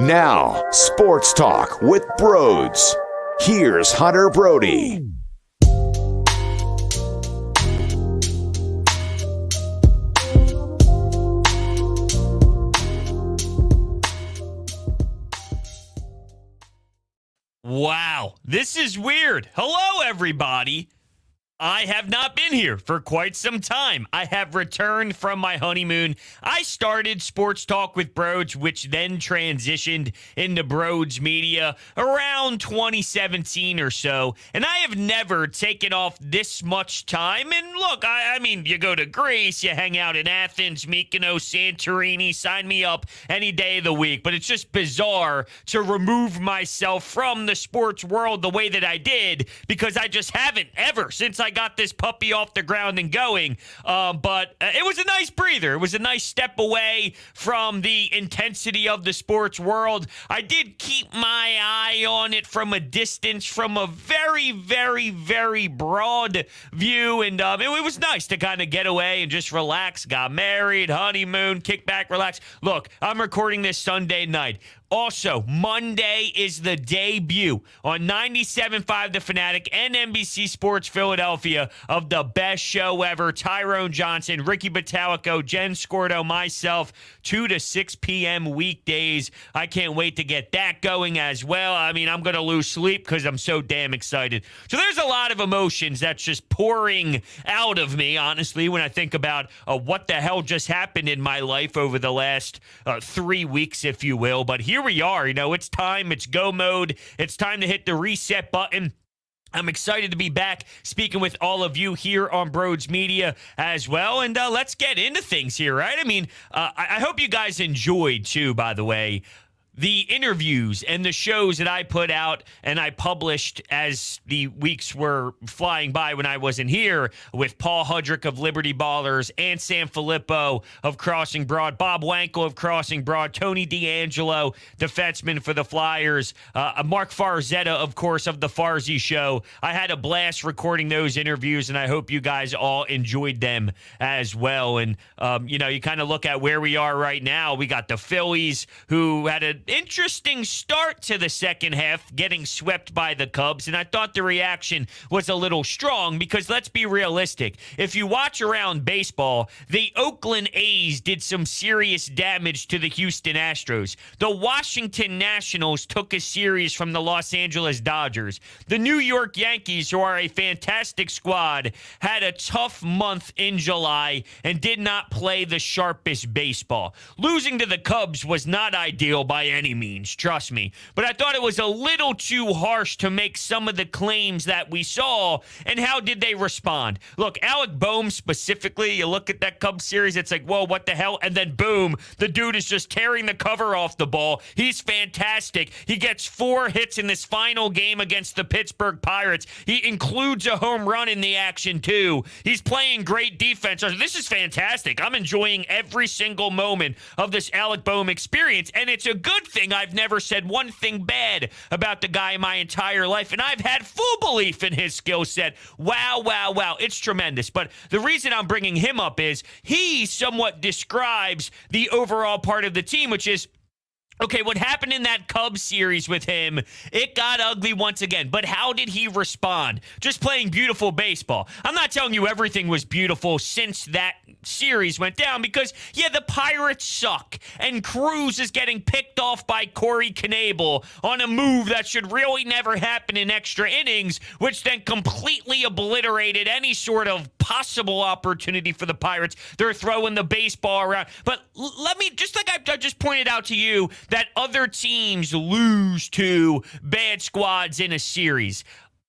Now, Sports Talk with Broads. Here's Hunter Brody. Wow, this is weird. Hello, everybody. I have not been here for quite some time. I have returned from my honeymoon. I started Sports Talk with Broads, which then transitioned into Broads Media around 2017 or so. And I have never taken off this much time. And look, I mean, you go to Greece, you hang out in Athens, Mykonos, Santorini, sign me up any day of the week. But it's just bizarre to remove myself from the sports world the way that I did, because I just haven't ever since I got this puppy off the ground and going. But it was a nice breather. It was a nice step away from the intensity of the sports world. I did keep my eye on it from a distance, from a very, very, very broad view. And it was nice to kind of get away and just relax. Got married, honeymoon, kick back, relax. Look, I'm recording this Sunday night. Also, Monday is the debut on 97.5 The Fanatic and NBC Sports Philadelphia of the best show ever. Tyrone Johnson, Ricky Bottalico, Jen Scordo, myself, 2 to 6 p.m. weekdays. I can't wait to get that going as well. I mean, I'm going to lose sleep because I'm so damn excited. So there's a lot of emotions that's just pouring out of me, honestly, when I think about what the hell just happened in my life over the last 3 weeks, if you will. But here we are. You know, it's time. It's go mode. It's time to hit the reset button. I'm excited to be back speaking with all of you here on Broads Media as well. And let's get into things here, right? I mean, I hope you guys enjoyed, too, by the way, the interviews and the shows that I put out and I published as the weeks were flying by when I wasn't here, with Paul Hudrick of Liberty Ballers, and Sam Filippo of Crossing Broad, Bob Wankel of Crossing Broad, Tony D'Angelo, defenseman for the Flyers, Mark Farzetta, of course, of The Farzy Show. I had a blast recording those interviews, and I hope you guys all enjoyed them as well. And, you know, you kind of look at where we are right now. We got the Phillies, who had an interesting start to the second half, getting swept by the Cubs, and I thought the reaction was a little strong because, let's be realistic, if you watch around baseball, the Oakland A's did some serious damage to the Houston Astros. The Washington Nationals took a series from the Los Angeles Dodgers. The New York Yankees, who are a fantastic squad, had a tough month in July and did not play the sharpest baseball. Losing to the Cubs was not ideal by any means, trust me. But I thought it was a little too harsh to make some of the claims that we saw. And how did they respond? Look, Alec Boehm specifically, you look at that Cubs series, it's like, whoa, what the hell? And then boom, the dude is just tearing the cover off the ball. He's fantastic. He gets 4 hits in this final game against the Pittsburgh Pirates. He includes a home run in the action too. He's playing great defense. This is fantastic. I'm enjoying every single moment of this Alec Boehm experience, and it's a good thing. I've never said one thing bad about the guy in my entire life, and I've had full belief in his skill set. Wow, wow, wow. It's tremendous. But the reason I'm bringing him up is he somewhat describes the overall part of the team, which is, okay, what happened in that Cubs series with him, it got ugly once again. But how did he respond? Just playing beautiful baseball. I'm not telling you everything was beautiful since that series went down, because, yeah, the Pirates suck. And Cruz is getting picked off by Corey Knebel on a move that should really never happen in extra innings, which then completely obliterated any sort of possible opportunity for the Pirates. They're throwing the baseball around. But let me, just like I just pointed out to you, that other teams lose to bad squads in a series.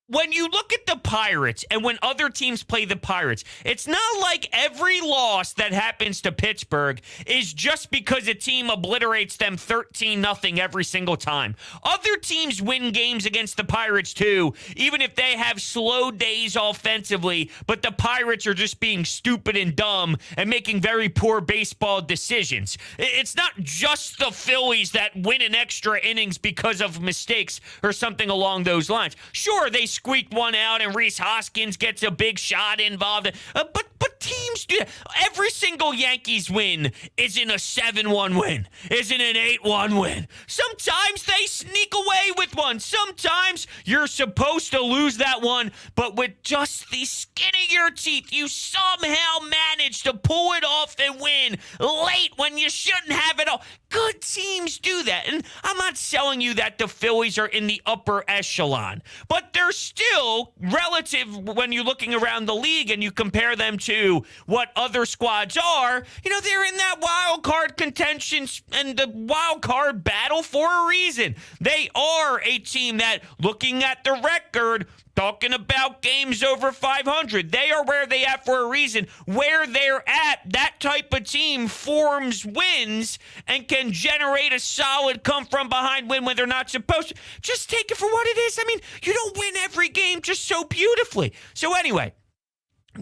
When you look at the Pirates and when other teams play the Pirates, it's not like every loss that happens to Pittsburgh is just because a team obliterates them 13-0 every single time. Other teams win games against the Pirates too, even if they have slow days offensively, but the Pirates are just being stupid and dumb and making very poor baseball decisions. It's not just the Phillies that win in extra innings because of mistakes or something along those lines. Sure, they squeaked one out and Rhys Hoskins gets a big shot involved. But teams do that. Every single Yankees win isn't a 7-1 win, isn't an 8-1 win. Sometimes they sneak away with one. Sometimes you're supposed to lose that one, but with just the skin of your teeth, you somehow manage to pull it off and win late when you shouldn't have it all. Good teams do that. And I'm not telling you that the Phillies are in the upper echelon, but they're still relative when you're looking around the league and you compare them to what other squads are. They're in that wild card contention and the wild card battle for a reason. They are a team that, looking at the record, talking about games over 500, they are where they at for a reason. Where they're at, that type of team forms wins and can generate a solid come-from-behind win when they're not supposed to. Just take it for what it is. I mean, you don't win every game just so beautifully. So anyway,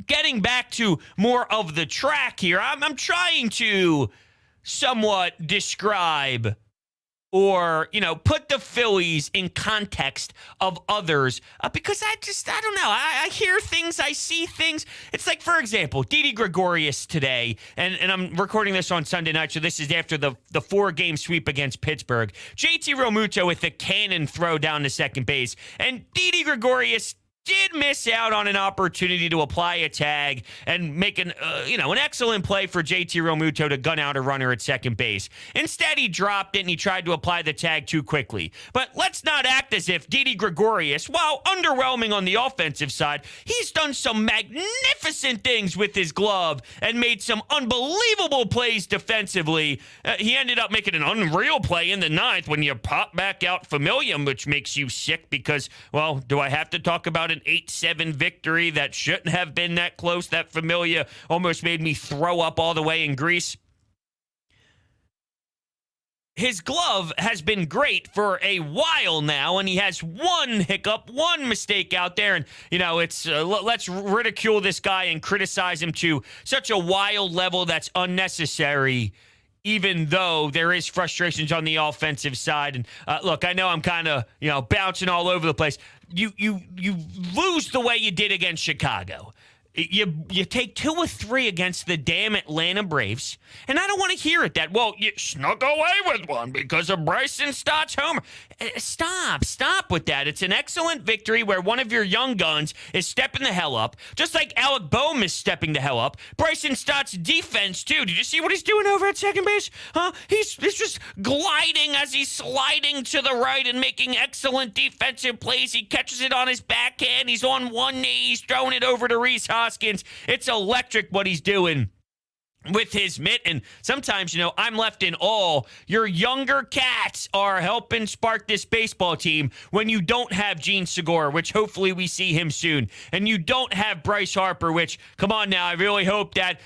getting back to more of the track here, I'm trying to somewhat describe or, put the Phillies in context of others because I don't know. I hear things, I see things. It's like, for example, Didi Gregorius today, and I'm recording this on Sunday night, so this is after the 4-game sweep against Pittsburgh. JT Realmuto with a cannon throw down to second base, and Didi Gregorius did miss out on an opportunity to apply a tag and make an excellent play for JT Realmuto to gun out a runner at second base. Instead, he dropped it and he tried to apply the tag too quickly. But let's not act as if Didi Gregorius, while underwhelming on the offensive side, he's done some magnificent things with his glove and made some unbelievable plays defensively. He ended up making an unreal play in the 9th when you pop back out Familia, which makes you sick because, well, do I have to talk about an 8-7 victory that shouldn't have been that close? That Familia almost made me throw up all the way in Greece. His glove has been great for a while now, and he has one hiccup, one mistake out there, and, it's let's ridicule this guy and criticize him to such a wild level that's unnecessary, even though there is frustrations on the offensive side. And look, I know I'm kind of, bouncing all over the place. You lose the way you did against Chicago. You take 2 or 3 against the damn Atlanta Braves, and I don't want to hear it that, well, you snuck away with one because of Bryson Stott's homer. Stop with that. It's an excellent victory where one of your young guns is stepping the hell up, just like Alec Boehm is stepping the hell up. Bryson Stott's defense, too. Did you see what he's doing over at second base? He's just gliding as he's sliding to the right and making excellent defensive plays. He catches it on his backhand. He's on one knee. He's throwing it over to Rhys Hoskins. It's electric what he's doing with his mitt, and sometimes, I'm left in awe. Your younger cats are helping spark this baseball team when you don't have Gene Segura, which hopefully we see him soon, and you don't have Bryce Harper, which, come on now, I really hope that,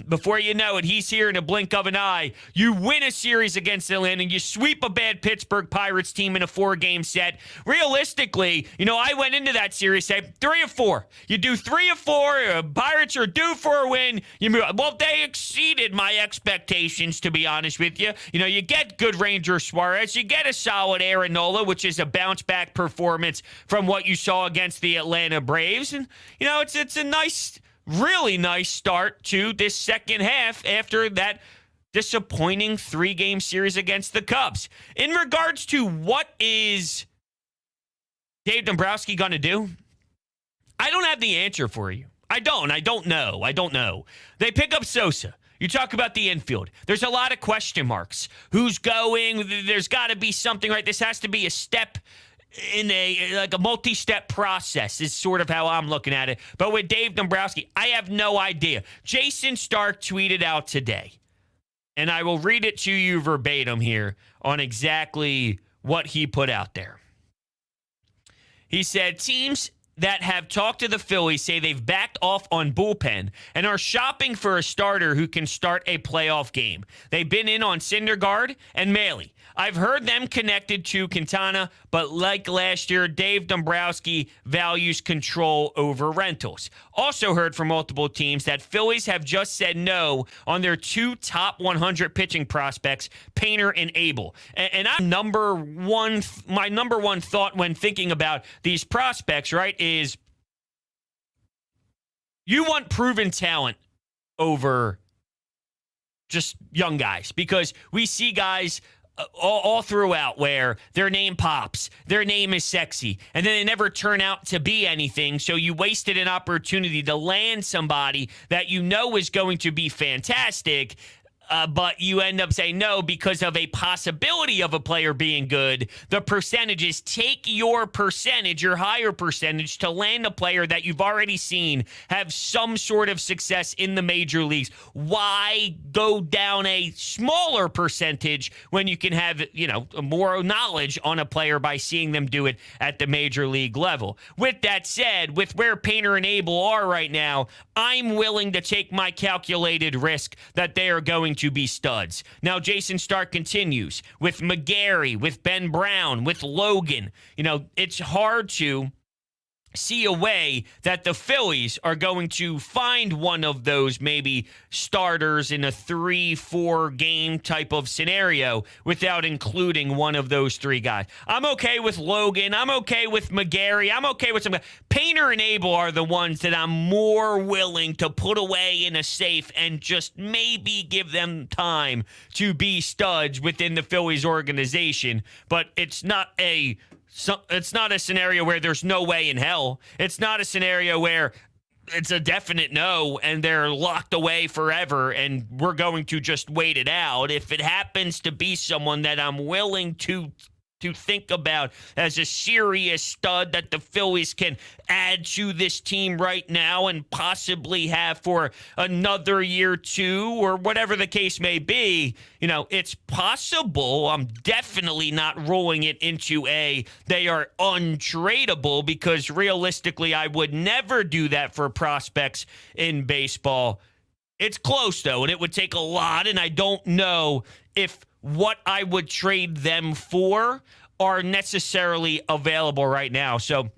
before you know it, he's here in a blink of an eye. You win a series against Atlanta, and you sweep a bad Pittsburgh Pirates team in a 4-game set. Realistically, I went into that series saying 3 of 4. You do 3 of 4, Pirates are due for a win. You move. Well, they exceeded my expectations, to be honest with you. You get good Ranger Suarez. You get a solid Aaron Nola, which is a bounce-back performance from what you saw against the Atlanta Braves. And, it's a nice, really nice start to this second half after that disappointing 3-game series against the Cubs. In regards to what is Dave Dombrowski going to do, I don't have the answer for you. I don't know. They pick up Sosa. You talk about the infield. There's a lot of question marks. Who's going? There's got to be something, right? This has to be a step in a multi-step process is sort of how I'm looking at it. But with Dave Dombrowski, I have no idea. Jason Stark tweeted out today, and I will read it to you verbatim here on exactly what he put out there. He said, teams that have talked to the Phillies say they've backed off on bullpen and are shopping for a starter who can start a playoff game. They've been in on Syndergaard and Maile. I've heard them connected to Quintana, but like last year, Dave Dombrowski values control over rentals. Also heard from multiple teams that Phillies have just said no on their 2 top 100 pitching prospects, Painter and Abel. And my number one thought when thinking about these prospects, right, is you want proven talent over just young guys, because we see guys all throughout where their name pops, their name is sexy, and then they never turn out to be anything. So you wasted an opportunity to land somebody that you know is going to be fantastic. But you end up saying no because of a possibility of a player being good. The percentages, take your percentage, your higher percentage, to land a player that you've already seen have some sort of success in the major leagues. Why go down a smaller percentage when you can have, more knowledge on a player by seeing them do it at the major league level? With that said, with where Painter and Abel are right now, I'm willing to take my calculated risk that they are going to be studs. Now, Jason Stark continues with McGarry, with Ben Brown, with Logan. It's hard to see a way that the Phillies are going to find one of those maybe starters in a 3-4 game type of scenario without including one of those three guys. I'm okay with Logan. I'm okay with McGarry. I'm okay with some guys. Painter and Abel are the ones that I'm more willing to put away in a safe and just maybe give them time to be studs within the Phillies organization. But it's not a scenario where there's no way in hell. It's not a scenario where it's a definite no and they're locked away forever and we're going to just wait it out. If it happens to be someone that I'm willing to think about as a serious stud that the Phillies can add to this team right now and possibly have for another year, two, or whatever the case may be, it's possible. I'm definitely not rolling it into they are untradeable, because realistically, I would never do that for prospects in baseball. It's close, though, and it would take a lot, and I don't know if what I would trade them for are necessarily available right now. So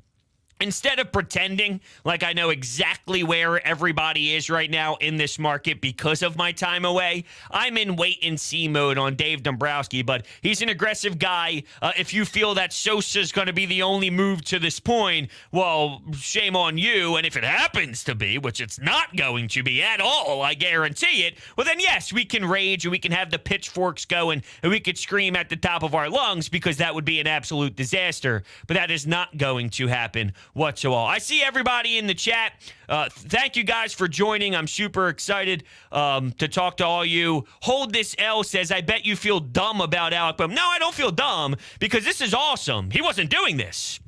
instead of pretending like I know exactly where everybody is right now in this market because of my time away, I'm in wait-and-see mode on Dave Dombrowski, but he's an aggressive guy. If you feel that Sosa's going to be the only move to this point, well, shame on you. And if it happens to be, which it's not going to be at all, I guarantee it, well, then yes, we can rage and we can have the pitchforks going and we could scream at the top of our lungs, because that would be an absolute disaster. But that is not going to happen whatsoever. I see everybody in the chat. Thank you guys for joining. I'm super excited to talk to all you. Hold This L says, I bet you feel dumb about Alec Boehm. No, I don't feel dumb, because this is awesome. He wasn't doing this.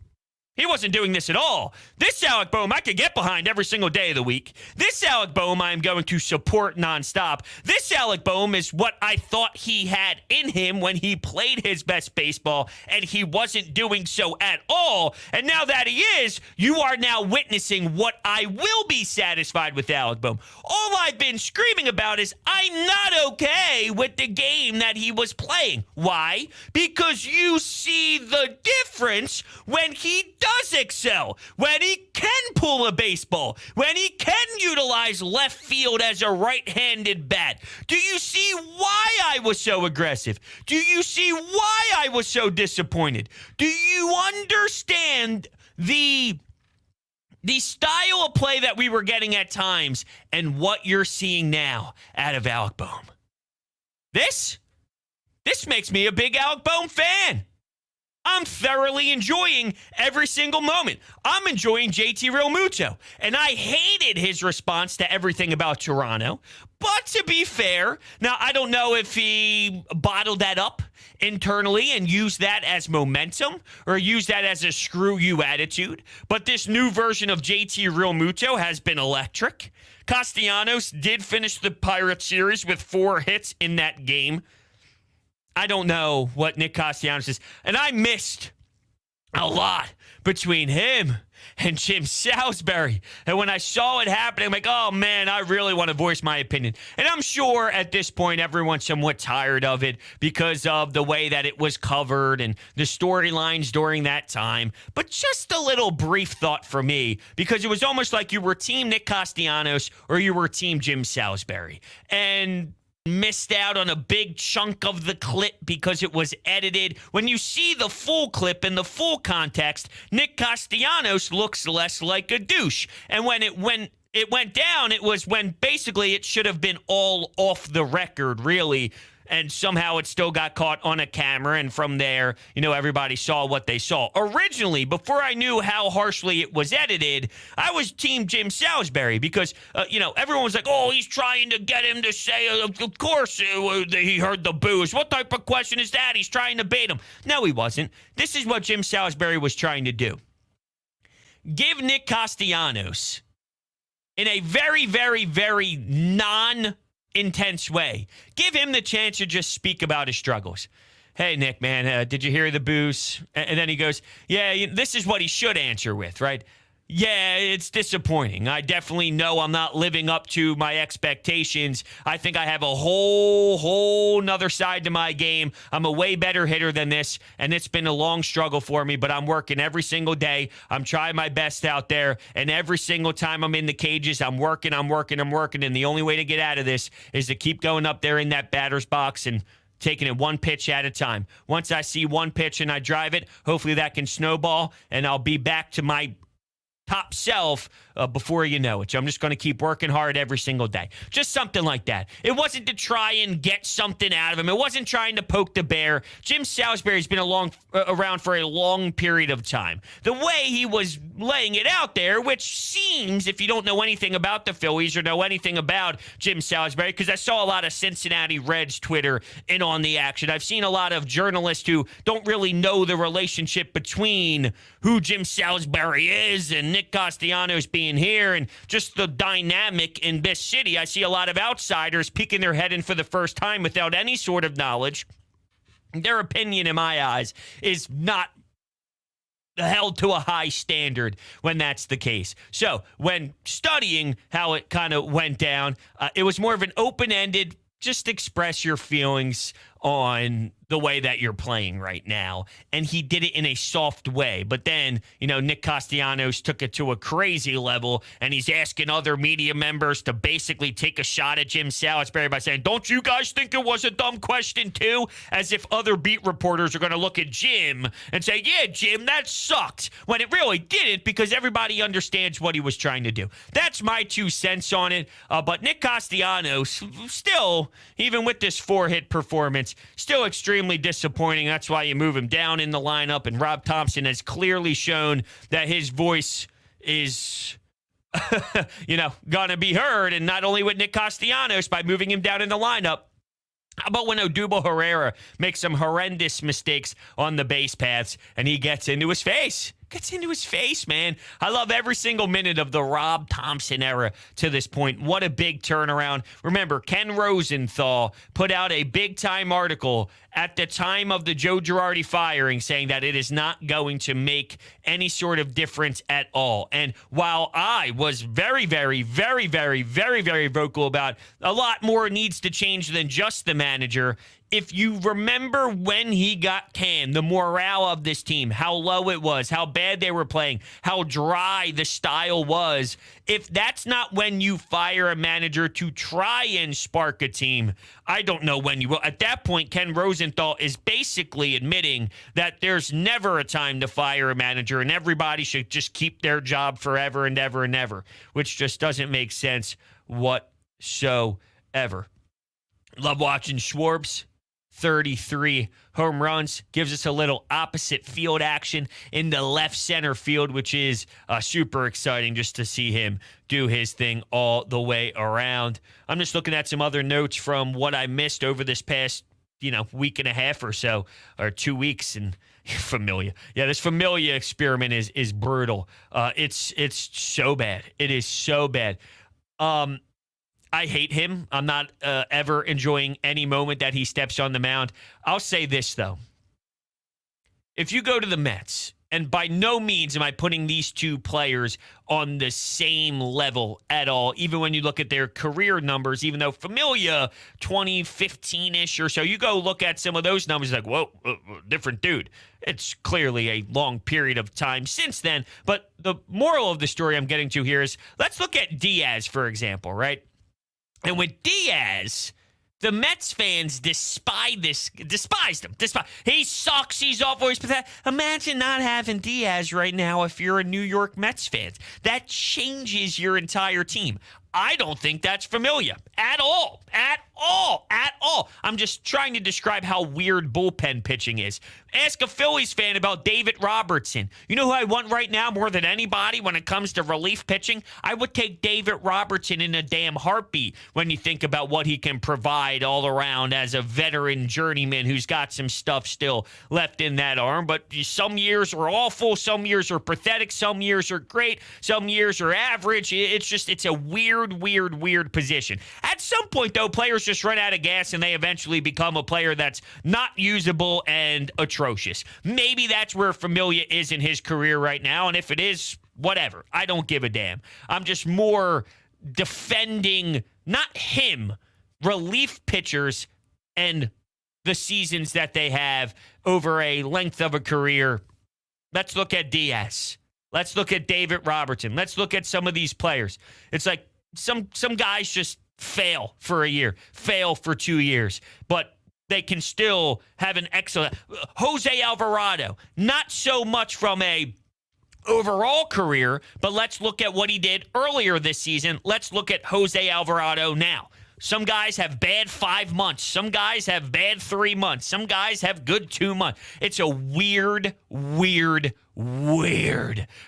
He wasn't doing this at all. This Alec Boehm I could get behind every single day of the week. This Alec Boehm I am going to support nonstop. This Alec Boehm is what I thought he had in him when he played his best baseball, and he wasn't doing so at all. And now that he is, you are now witnessing what I will be satisfied with Alec Boehm. All I've been screaming about is I'm not okay with the game that he was playing. Why? Because you see the difference when he does excel, when he can pull a baseball, when he can utilize left field as a right-handed bat. Do you see why I was so aggressive? Do you see why I was so disappointed? Do you understand the style of play that we were getting at times and what you're seeing now out of Alec Boehm? This makes me a big Alec Boehm fan. I'm thoroughly enjoying every single moment. I'm enjoying JT Realmuto. And I hated his response to everything about Toronto. But to be fair, now I don't know if he bottled that up internally and used that as momentum or used that as a screw you attitude. But this new version of JT Realmuto has been electric. Castellanos did finish the Pirates series with 4 hits in that game. I don't know what Nick Castellanos is. And I missed a lot between him and Jim Salisbury. And when I saw it happening, I'm like, oh, man, I really want to voice my opinion. And I'm sure at this point everyone's somewhat tired of it because of the way that it was covered and the storylines during that time. But just a little brief thought for me, because it was almost like you were Team Nick Castellanos or you were Team Jim Salisbury. And missed out on a big chunk of the clip because it was edited. When you see the full clip in the full context, Nick Castellanos looks less like a douche. And when it went down, it was when basically it should have been all off the record, really. And somehow it still got caught on a camera. And from there, everybody saw what they saw. Originally, before I knew how harshly it was edited, I was team Jim Salisbury because, everyone was like, oh, he's trying to get him to say, of course, he heard the boos. What type of question is that? He's trying to bait him. No, he wasn't. This is what Jim Salisbury was trying to do. Give Nick Castellanos, in a very, very, very intense way, give him the chance to just speak about his struggles. Hey, Nick, man, did you hear the boos? And then he goes, yeah, this is what he should answer with, right? Yeah, it's disappointing. I definitely know I'm not living up to my expectations. I think I have a whole nother side to my game. I'm a way better hitter than this, and it's been a long struggle for me, but I'm working every single day. I'm trying my best out there, and every single time I'm in the cages, I'm working, and the only way to get out of this is to keep going up there in that batter's box and taking it one pitch at a time. Once I see one pitch and I drive it, hopefully that can snowball, and I'll be back to my top self before you know it. So I'm just going to keep working hard every single day. Just something like that. It wasn't to try and get something out of him. It wasn't trying to poke the bear. Jim Salisbury's been around for a long period of time. The way he was laying it out there, which seems, if you don't know anything about the Phillies or know anything about Jim Salisbury, because I saw a lot of Cincinnati Reds Twitter in on the action. I've seen a lot of journalists who don't really know the relationship between who Jim Salisbury is and Nick Castellanos being here and just the dynamic in this city. I see a lot of outsiders peeking their head in for the first time without any sort of knowledge. Their opinion, in my eyes, is not held to a high standard when that's the case. So when studying how it kind of went down, it was more of an open-ended, just express your feelings on the way that you're playing right now. And he did it in a soft way. But then, Nick Castellanos took it to a crazy level, and he's asking other media members to basically take a shot at Jim Salisbury by saying, don't you guys think it was a dumb question too? As if other beat reporters are going to look at Jim and say, yeah, Jim, that sucked. When it really didn't, because everybody understands what he was trying to do. That's my 2 cents on it. But Nick Castellanos, still, even with this 4-hit performance, still extremely disappointing. That's why you move him down in the lineup. And Rob Thompson has clearly shown that his voice is, going to be heard. And not only with Nick Castellanos by moving him down in the lineup. How about when Odubel Herrera makes some horrendous mistakes on the base paths and he gets into his face? Gets into his face, man. I love every single minute of the Rob Thompson era to this point. What a big turnaround. Remember, Ken Rosenthal put out a big-time article at the time of the Joe Girardi firing saying that it is not going to make any sort of difference at all. And while I was very, very, very, very, very, very vocal about a lot more needs to change than just the manager, if you remember when he got canned, the morale of this team, how low it was, how bad they were playing, how dry the style was, if that's not when you fire a manager to try and spark a team, I don't know when you will. At that point, Ken Rosenthal is basically admitting that there's never a time to fire a manager and everybody should just keep their job forever and ever and ever, which just doesn't make sense whatsoever. Love watching Schwartz. 33 home runs, gives us a little opposite field action in the left center field, which is super exciting just to see him do his thing all the way around. I'm just looking at some other notes from what I missed over this past, week and a half or so, or 2 weeks, and Familia. Yeah, this Familia experiment is brutal. It's so bad. It is so bad. I hate him. I'm not ever enjoying any moment that he steps on the mound. I'll say this, though. If you go to the Mets, and by no means am I putting these two players on the same level at all, even when you look at their career numbers, even though Familia, 2015-ish or so, you go look at some of those numbers, like, whoa, different dude. It's clearly a long period of time since then. But the moral of the story I'm getting to here is, let's look at Diaz, for example, right? And with Diaz, The Mets fans despised him. He sucks. He's awful. He's pathetic. Imagine not having Diaz right now if you're a New York Mets fan. That changes your entire team. I don't think that's familiar at all. At all. I'm just trying to describe how weird bullpen pitching is. Ask a Phillies fan about David Robertson. You know who I want right now more than anybody when it comes to relief pitching? I would take David Robertson in a damn heartbeat when you think about what he can provide all around as a veteran journeyman who's got some stuff still left in that arm. But some years are awful. Some years are pathetic. Some years are great. Some years are average. It's a weird position. At some point, though, players just run out of gas and they eventually become a player that's not usable and atrocious. Maybe that's where Familia is in his career right now, and if it is, whatever. I don't give a damn. I'm just more defending, not him, relief pitchers and the seasons that they have over a length of a career. Let's look at Diaz. Let's look at David Robertson. Let's look at some of these players. It's like some guys just fail for a year, fail for 2 years, but they can still have an excellent. Jose Alvarado, not so much from a overall career, but let's look at what he did earlier this season. Let's look at Jose Alvarado now. Some guys have bad 5 months. Some guys have bad 3 months. Some guys have good 2 months. It's a weird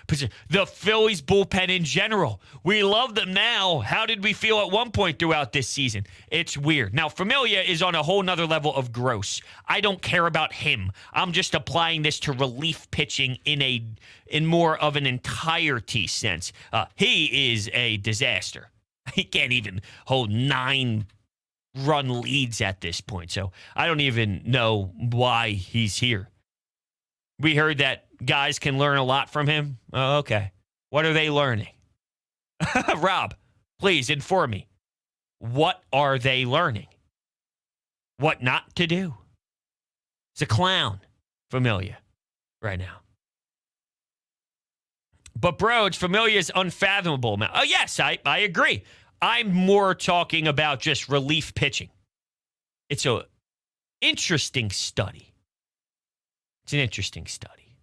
position. The Phillies bullpen in general. We love them now. How did we feel at one point throughout this season? It's weird. Now, Familia is on a whole nother level of gross. I don't care about him. I'm just applying this to relief pitching in more of an entirety sense. He is a disaster. He can't even hold 9-run leads at this point. So I don't even know why he's here. We heard that guys can learn a lot from him. Oh, okay. What are they learning? Rob, please inform me. What are they learning? What not to do? It's a clown, Familia, right now. But, bro, it's Familia is unfathomable. Oh, yes, I agree. I'm more talking about just relief pitching. It's an interesting study. It's an interesting study.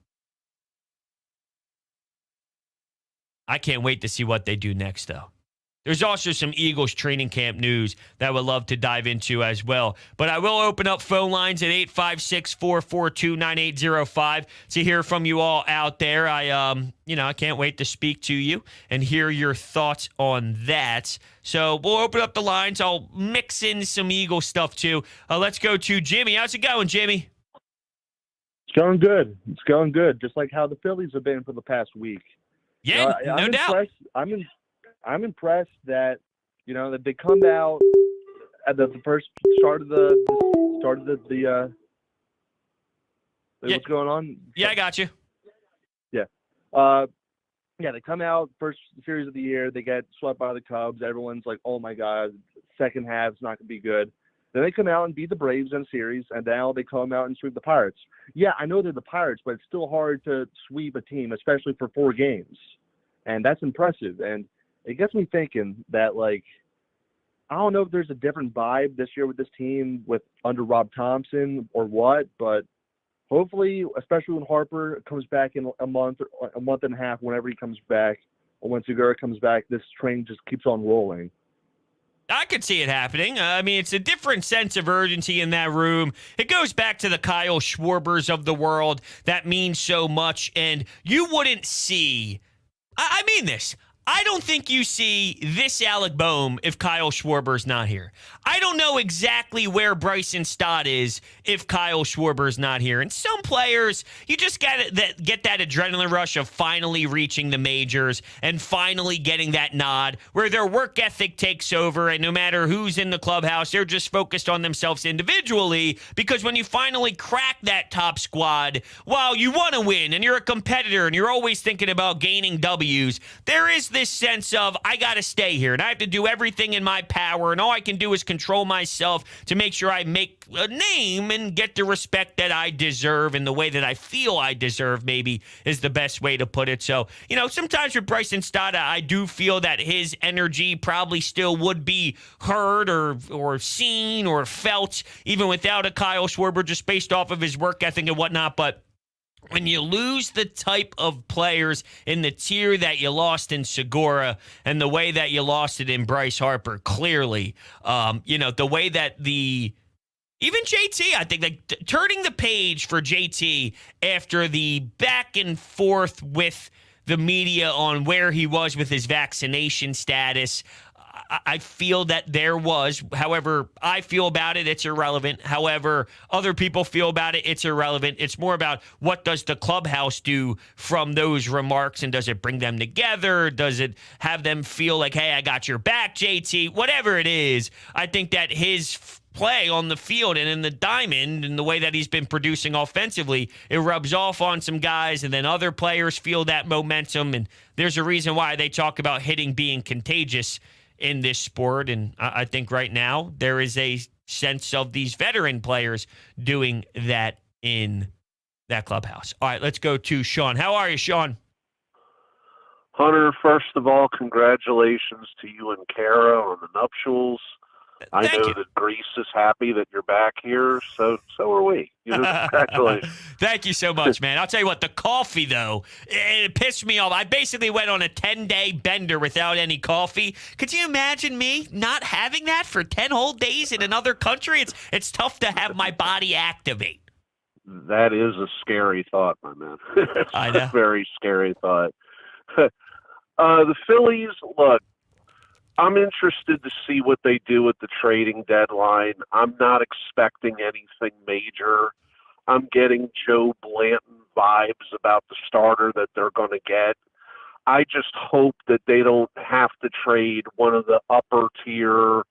I can't wait to see what they do next, though. There's also some Eagles training camp news that I would love to dive into as well. But I will open up phone lines at 856-442-9805 to hear from you all out there. I can't wait to speak to you and hear your thoughts on that. So we'll open up the lines. I'll mix in some Eagle stuff too. Let's go to Jimmy. How's it going, Jimmy? It's going good. It's going good, just like how the Phillies have been for the past week. Yeah, no doubt. I'm impressed that that they come out at the first start of the what's going on? Yeah, I got you. Yeah. They come out first series of the year, they get swept by the Cubs. Everyone's like, "Oh my God, second half's not going to be good." Then they come out and beat the Braves in a series, and now they come out and sweep the Pirates. Yeah, I know they're the Pirates, but it's still hard to sweep a team, especially for 4 games. And that's impressive. And it gets me thinking that, I don't know if there's a different vibe this year with this team under Rob Thompson or what, but hopefully, especially when Harper comes back in a month and a half, whenever he comes back, or when Segura comes back, this train just keeps on rolling. I could see it happening. It's a different sense of urgency in that room. It goes back to the Kyle Schwarbers of the world that means so much, and you wouldn't see – I mean this – I don't think you see this Alec Boehm if Kyle Schwarber's not here. I don't know exactly where Bryson Stott is if Kyle Schwarber's not here. And some players, you just get that adrenaline rush of finally reaching the majors and finally getting that nod where their work ethic takes over, and no matter who's in the clubhouse, they're just focused on themselves individually, because when you finally crack that top squad, while you want to win and you're a competitor and you're always thinking about gaining W's, there is this sense of I got to stay here and I have to do everything in my power, and all I can do is control myself to make sure I make a name and get the respect that I deserve in the way that I feel I deserve, maybe is the best way to put it. So, sometimes with Bryson Stott, I do feel that his energy probably still would be heard or seen or felt even without a Kyle Schwarber, just based off of his work ethic and whatnot. But when you lose the type of players in the tier that you lost in Segura and the way that you lost it in Bryce Harper, clearly, the way that even JT, I think, like turning the page for JT after the back and forth with the media on where he was with his vaccination status, I feel that there was. However I feel about it, it's irrelevant. However other people feel about it, it's irrelevant. It's more about what does the clubhouse do from those remarks, and does it bring them together? Does it have them feel like, hey, I got your back, JT? Whatever it is, I think that his play on the field and in the diamond and the way that he's been producing offensively, it rubs off on some guys, and then other players feel that momentum. And there's a reason why they talk about hitting being contagious in this sport. And I think right now there is a sense of these veteran players doing that in that clubhouse. All right, let's go to Sean. How are you, Sean? Hunter, first of all, congratulations to you and Kara on the nuptials. I know that Greece is happy that you're back here, so are we. Congratulations. Thank you so much, man. I'll tell you what, the coffee, though, it pissed me off. I basically went on a 10-day bender without any coffee. Could you imagine me not having that for 10 whole days in another country? It's tough to have my body activate. That is a scary thought, my man. It's I know. A very scary thought. The Phillies, look, I'm interested to see what they do at the trading deadline. I'm not expecting anything major. I'm getting Joe Blanton vibes about the starter that they're going to get. I just hope that they don't have to trade one of the upper tier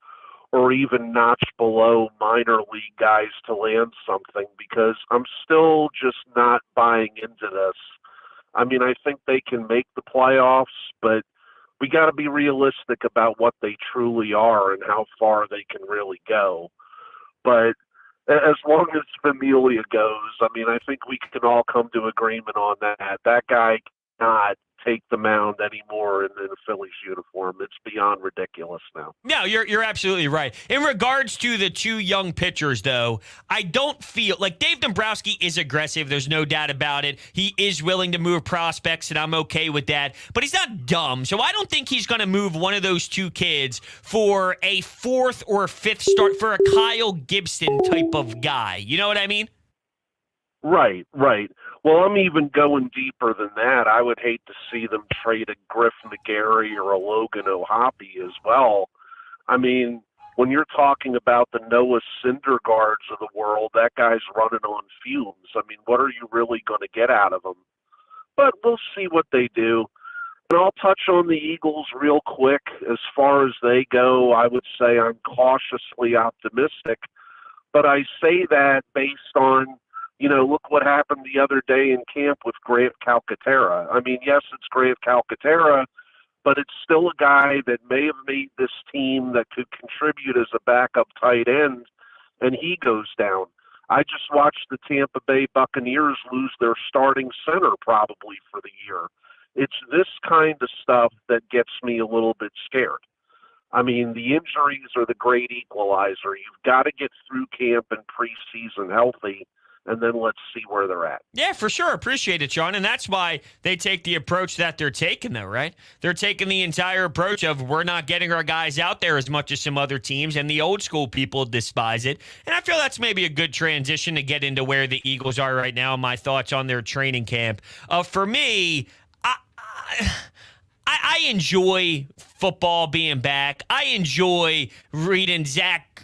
or even notch below minor league guys to land something, because I'm still just not buying into this. I mean, I think they can make the playoffs, but we got to be realistic about what they truly are and how far they can really go. But as long as Familia goes, I mean, I think we can all come to agreement on that. That guy cannot take the mound anymore in the Phillies uniform. It's beyond ridiculous now. No, you're absolutely right. In regards to the two young pitchers, though, I don't feel like Dave Dombrowski is aggressive. There's no doubt about it. He is willing to move prospects, and I'm okay with that. But he's not dumb, so I don't think he's going to move one of those two kids for a fourth or fifth start, for a Kyle Gibson type of guy. You know what I mean? Right. Well, I'm even going deeper than that. I would hate to see them trade a Griff McGarry or a Logan O'Hoppe as well. I mean, when you're talking about the Noah Syndergaards of the world, that guy's running on fumes. I mean, what are you really going to get out of him? But we'll see what they do. And I'll touch on the Eagles real quick. As far as they go, I would say I'm cautiously optimistic. But I say that based on, look what happened the other day in camp with Grant Calcaterra. I mean, yes, it's Grant Calcaterra, but it's still a guy that may have made this team that could contribute as a backup tight end, and he goes down. I just watched the Tampa Bay Buccaneers lose their starting center probably for the year. It's this kind of stuff that gets me a little bit scared. I mean, the injuries are the great equalizer. You've got to get through camp and preseason healthy, and then let's see where they're at. Yeah, for sure. Appreciate it, Sean. And that's why they take the approach that they're taking, though, right? They're taking the entire approach of we're not getting our guys out there as much as some other teams, and the old school people despise it. And I feel that's maybe a good transition to get into where the Eagles are right now, my thoughts on their training camp. For me, I enjoy football being back. I enjoy reading Zach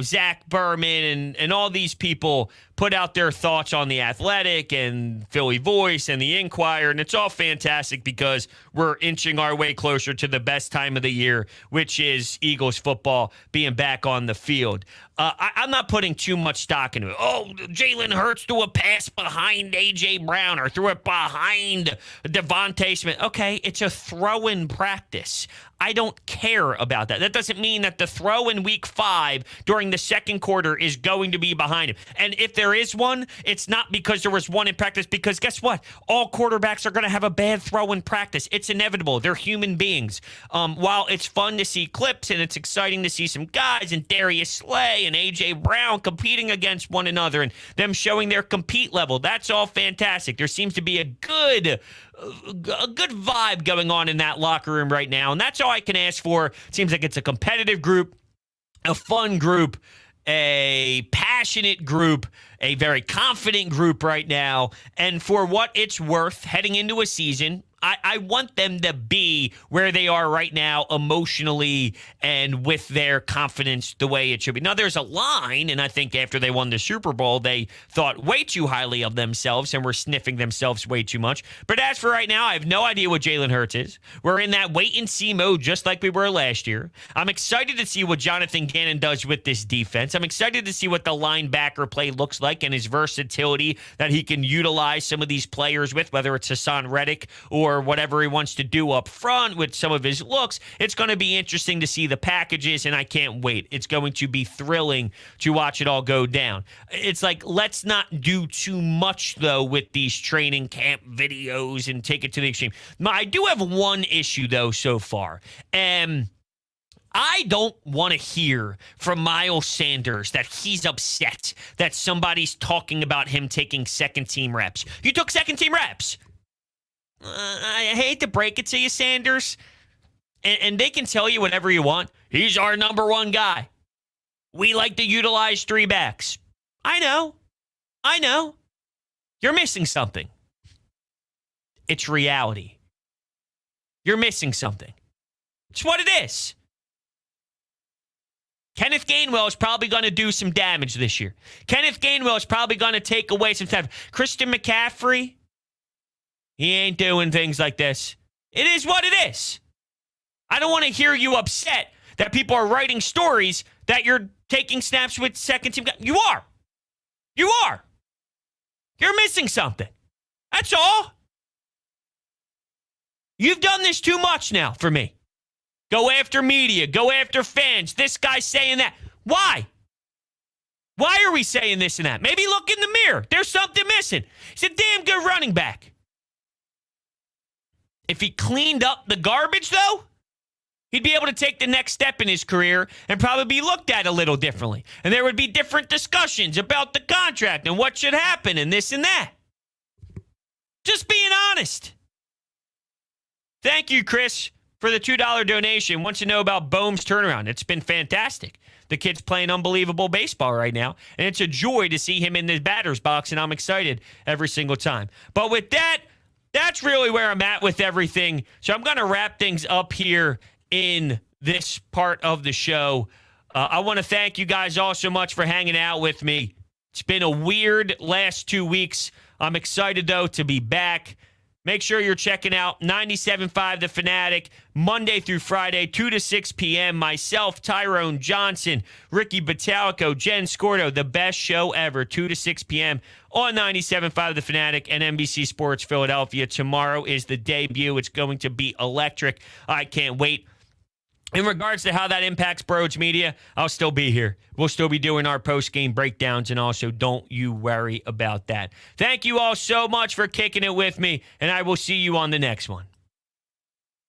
Zach Berman and all these people put out their thoughts on The Athletic and Philly Voice and The Inquirer, and it's all fantastic because we're inching our way closer to the best time of the year, which is Eagles football being back on the field. I'm not putting too much stock into it. Oh, Jalen Hurts threw a pass behind A.J. Brown or threw it behind Devontae Smith. Okay, it's a throw-in practice. I don't care about that. That doesn't mean that the throw in week 5 during the second quarter is going to be behind him. And if there is one, it's not because there was one in practice, because guess what? All quarterbacks are going to have a bad throw in practice. It's inevitable. They're human beings. While it's fun to see clips and it's exciting to see some guys and Darius Slay and A.J. Brown competing against one another and them showing their compete level, that's all fantastic. There seems to be a good vibe going on in that locker room right now, and that's all I can ask for. It seems like it's a competitive group, a fun group, a passionate group, a very confident group right now, and for what it's worth, heading into a season, I want them to be where they are right now emotionally and with their confidence the way it should be. Now, there's a line, and I think after they won the Super Bowl, they thought way too highly of themselves and were sniffing themselves way too much. But as for right now, I have no idea what Jalen Hurts is. We're in that wait-and-see mode just like we were last year. I'm excited to see what Jonathan Gannon does with this defense. I'm excited to see what the linebacker play looks like and his versatility that he can utilize some of these players with, whether it's Hassan Reddick or whatever he wants to do up front with some of his looks. It's going to be interesting to see the packages, and I can't wait. It's going to be thrilling to watch it all go down. It's like, let's not do too much, though, with these training camp videos and take it to the extreme. Now, I do have one issue, though, so far, and I don't want to hear from Miles Sanders that he's upset that somebody's talking about him taking second-team reps. You took second-team reps. I hate to break it to you, Sanders, and they can tell you whatever you want. He's our number one guy. We like to utilize 3 backs. I know. You're missing something. It's reality. You're missing something. It's what it is. Kenneth Gainwell is probably going to do some damage this year. Kenneth Gainwell is probably going to take away some time. Christian McCaffrey, he ain't doing things like this. It is what it is. I don't want to hear you upset that people are writing stories that you're taking snaps with second team. You are. You're missing something. That's all. You've done this too much now for me. Go after media. Go after fans. This guy's saying that. Why? Why are we saying this and that? Maybe look in the mirror. There's something missing. He's a damn good running back. If he cleaned up the garbage, though, he'd be able to take the next step in his career and probably be looked at a little differently. And there would be different discussions about the contract and what should happen and this and that. Just being honest. Thank you, Chris, for the $2 donation. Wants to know about Bohm's turnaround. It's been fantastic. The kid's playing unbelievable baseball right now, and it's a joy to see him in the batter's box, and I'm excited every single time. But with that, that's really where I'm at with everything. So I'm going to wrap things up here in this part of the show. I want to thank you guys all so much for hanging out with me. It's been a weird last 2 weeks. I'm excited, though, to be back. Make sure you're checking out 97.5 The Fanatic, Monday through Friday, 2 to 6 p.m. Myself, Tyrone Johnson, Ricky Batalico, Jen Scordo, the best show ever, 2 to 6 p.m. on 97.5 The Fanatic and NBC Sports Philadelphia. Tomorrow is the debut. It's going to be electric. I can't wait. In regards to how that impacts Broads Media, I'll still be here. We'll still be doing our post-game breakdowns, and also don't you worry about that. Thank you all so much for kicking it with me, and I will see you on the next one.